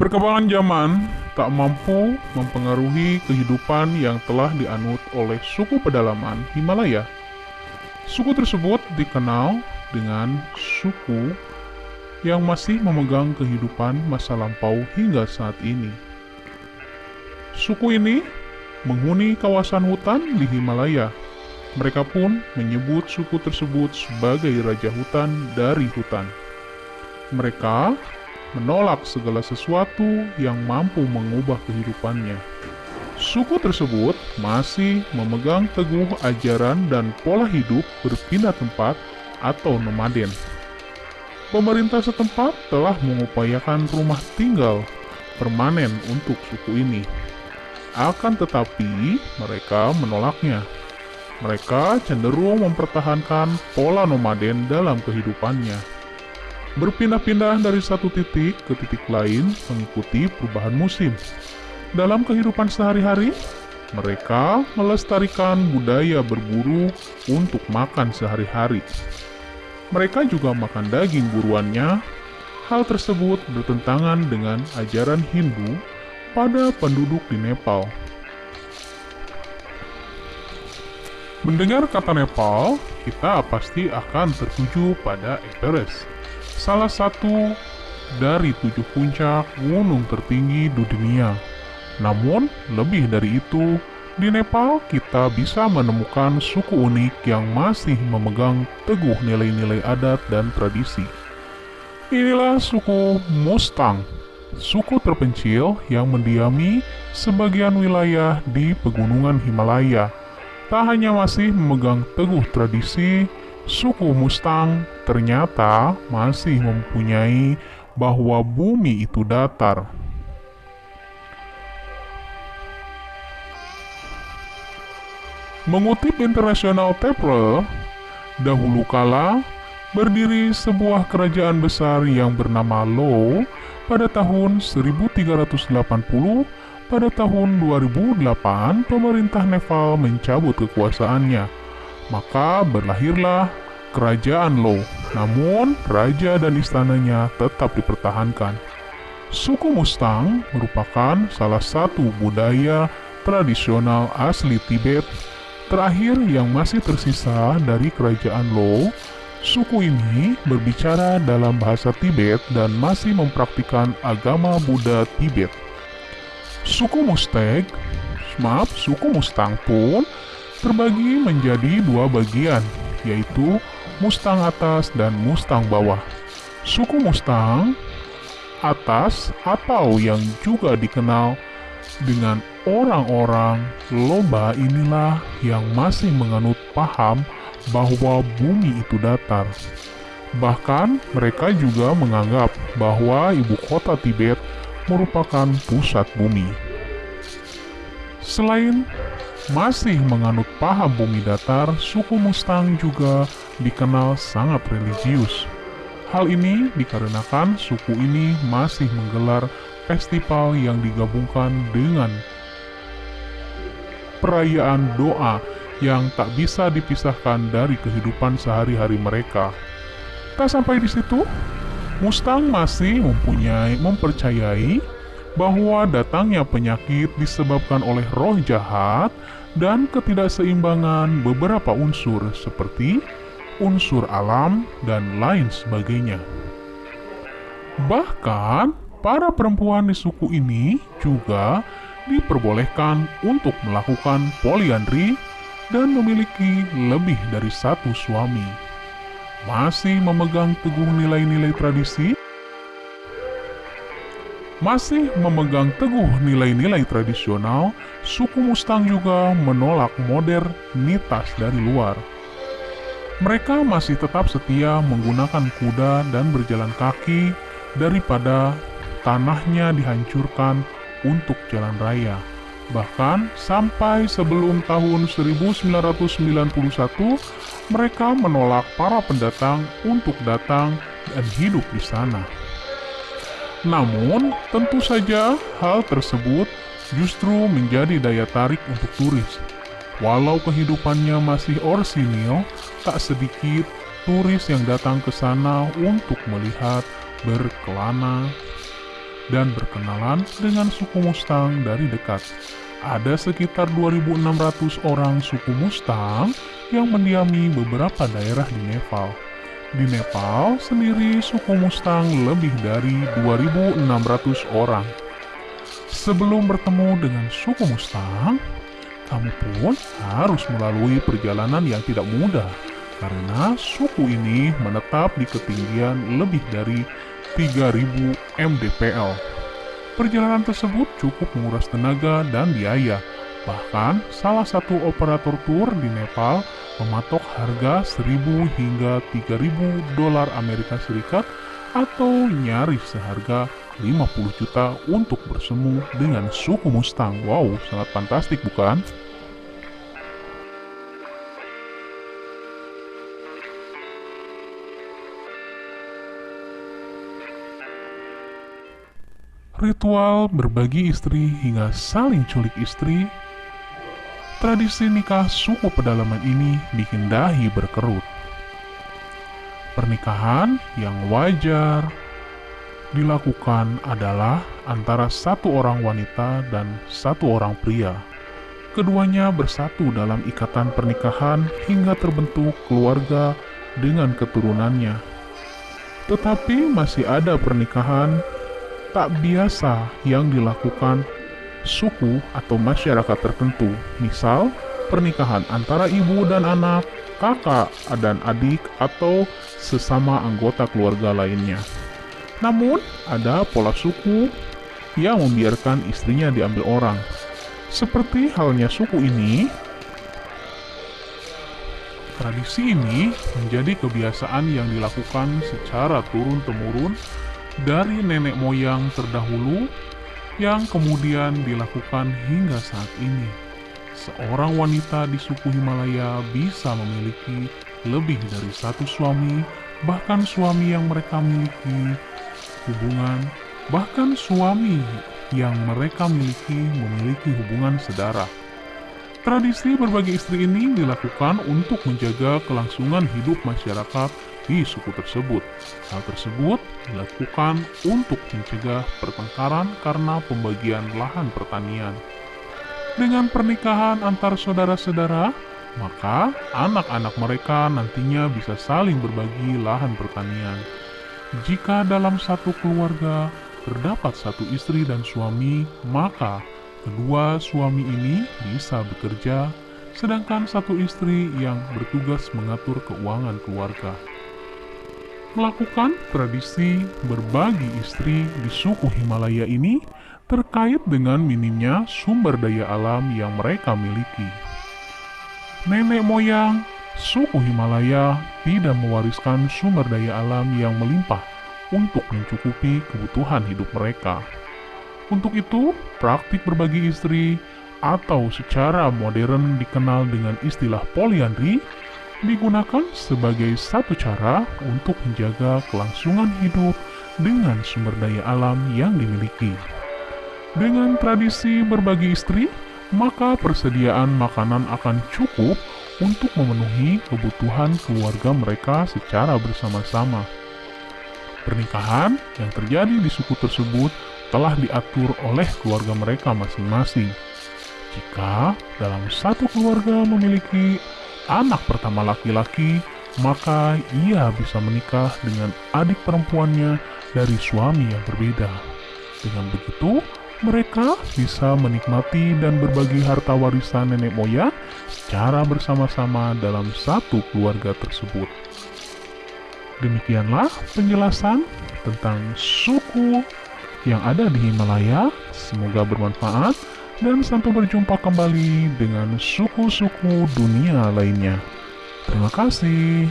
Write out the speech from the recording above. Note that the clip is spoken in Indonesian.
Perkembangan zaman tak mampu mempengaruhi kehidupan yang telah dianut oleh suku pedalaman Himalaya. Suku tersebut dikenal dengan suku yang masih memegang kehidupan masa lampau hingga saat ini. Suku ini menghuni kawasan hutan di Himalaya. Mereka pun menyebut suku tersebut sebagai raja hutan dari hutan. Mereka menolak segala sesuatu yang mampu mengubah kehidupannya. Suku tersebut masih memegang teguh ajaran dan pola hidup berpindah tempat atau nomaden. Pemerintah setempat telah mengupayakan rumah tinggal permanen untuk suku ini. Akan tetapi, mereka menolaknya. Mereka cenderung mempertahankan pola nomaden dalam kehidupannya. Berpindah-pindah dari satu titik ke titik lain mengikuti perubahan musim. Dalam kehidupan sehari-hari, mereka melestarikan budaya berburu untuk makan sehari-hari. Mereka juga makan daging buruannya. Hal tersebut bertentangan dengan ajaran Hindu pada penduduk di Nepal. Mendengar kata Nepal, kita pasti akan tertuju pada Everest, salah satu dari 7 puncak gunung tertinggi di dunia. Namun, lebih dari itu, di Nepal kita bisa menemukan suku unik yang masih memegang teguh nilai-nilai adat dan tradisi. Inilah suku Mustang, suku terpencil yang mendiami sebagian wilayah di pegunungan Himalaya. Tak hanya masih memegang teguh tradisi, suku Mustang ternyata masih mempunyai bahwa bumi itu datar. Mengutip International Paper, dahulu kala berdiri sebuah kerajaan besar yang bernama Lo pada tahun 1380. Pada tahun 2008, pemerintah Nepal mencabut kekuasaannya. Maka berlahirlah Kerajaan Lo, namun raja dan istananya tetap dipertahankan. Suku Mustang merupakan salah satu budaya tradisional asli Tibet terakhir yang masih tersisa dari Kerajaan Lo. Suku ini berbicara dalam bahasa Tibet dan masih mempraktikkan agama Buddha Tibet. Suku Mustang pun terbagi menjadi 2 bagian, yaitu Mustang atas dan Mustang bawah. Suku Mustang atas atau yang juga dikenal dengan orang-orang Lomba inilah yang masih menganut paham bahwa bumi itu datar. Bahkan mereka juga menganggap bahwa ibu kota Tibet merupakan pusat bumi. Selain masih menganut paham bumi datar, suku Mustang juga dikenal sangat religius. Hal ini dikarenakan suku ini masih menggelar festival yang digabungkan dengan perayaan doa yang tak bisa dipisahkan dari kehidupan sehari-hari mereka. Tak sampai di situ, Mustang masih mempercayai bahwa datangnya penyakit disebabkan oleh roh jahat dan ketidakseimbangan beberapa unsur seperti unsur alam dan lain sebagainya. Bahkan, para perempuan di suku ini juga diperbolehkan untuk melakukan poliandri dan memiliki lebih dari satu suami. Masih memegang teguh nilai-nilai tradisional, suku Mustang juga menolak modernitas dari luar. Mereka masih tetap setia menggunakan kuda dan berjalan kaki daripada tanahnya dihancurkan untuk jalan raya. Bahkan sampai sebelum tahun 1991, mereka menolak para pendatang untuk datang dan hidup di sana. Namun, tentu saja hal tersebut justru menjadi daya tarik untuk turis. Walau kehidupannya masih orsinil, tak sedikit turis yang datang ke sana untuk melihat berkelana, dan berkenalan dengan suku Mustang dari dekat. Ada sekitar 2.600 orang suku Mustang yang mendiami beberapa daerah di Nepal. Di Nepal sendiri suku Mustang lebih dari 2.600 orang. Sebelum bertemu dengan suku Mustang, kamu pun harus melalui perjalanan yang tidak mudah karena suku ini menetap di ketinggian lebih dari 3.000 mdpl. Perjalanan tersebut cukup menguras tenaga dan biaya. Bahkan, salah satu operator tur di Nepal mematok harga 1.000 hingga 3.000 dolar Amerika Serikat atau nyaris seharga 50 juta untuk bersemu dengan suku Mustang. Wow, sangat fantastik bukan? Ritual berbagi istri hingga saling culik istri. Tradisi nikah suku pedalaman ini bikin dahi berkerut. Pernikahan yang wajar dilakukan adalah antara satu orang wanita dan satu orang pria. Keduanya bersatu dalam ikatan pernikahan hingga terbentuk keluarga dengan keturunannya. Tetapi masih ada pernikahan tak biasa yang dilakukan suku atau masyarakat tertentu. Misal, pernikahan antara ibu dan anak, kakak dan adik, atau sesama anggota keluarga lainnya. Namun, ada pola suku yang membiarkan istrinya diambil orang. Seperti halnya suku ini, tradisi ini menjadi kebiasaan yang dilakukan secara turun-temurun dari nenek moyang terdahulu yang kemudian dilakukan hingga saat ini. Seorang wanita di suku Himalaya bisa memiliki lebih dari satu suami, bahkan suami yang mereka miliki memiliki hubungan saudara. Tradisi berbagi istri ini dilakukan untuk menjaga kelangsungan hidup masyarakat di suku tersebut. Hal tersebut dilakukan untuk mencegah pertengkaran karena pembagian lahan pertanian. Dengan pernikahan antar saudara-saudara, maka anak-anak mereka nantinya bisa saling berbagi lahan pertanian. Jika dalam satu keluarga terdapat satu istri dan suami, maka kedua suami ini bisa bekerja, sedangkan satu istri yang bertugas mengatur keuangan keluarga. Melakukan tradisi berbagi istri di suku Himalaya ini terkait dengan minimnya sumber daya alam yang mereka miliki. Nenek moyang suku Himalaya tidak mewariskan sumber daya alam yang melimpah untuk mencukupi kebutuhan hidup mereka. Untuk itu, praktik berbagi istri atau secara modern dikenal dengan istilah poliandri digunakan sebagai satu cara untuk menjaga kelangsungan hidup dengan sumber daya alam yang dimiliki. Dengan tradisi berbagi istri, maka persediaan makanan akan cukup untuk memenuhi kebutuhan keluarga mereka secara bersama-sama. Pernikahan yang terjadi di suku tersebut telah diatur oleh keluarga mereka masing-masing. Jika dalam satu keluarga memiliki anak pertama laki-laki, maka ia bisa menikah dengan adik perempuannya dari suami yang berbeda. Dengan begitu, mereka bisa menikmati dan berbagi harta warisan nenek moyang secara bersama-sama dalam satu keluarga tersebut. Demikianlah penjelasan tentang suku yang ada di Himalaya. Semoga bermanfaat dan sampai berjumpa kembali dengan suku-suku dunia lainnya. Terima kasih.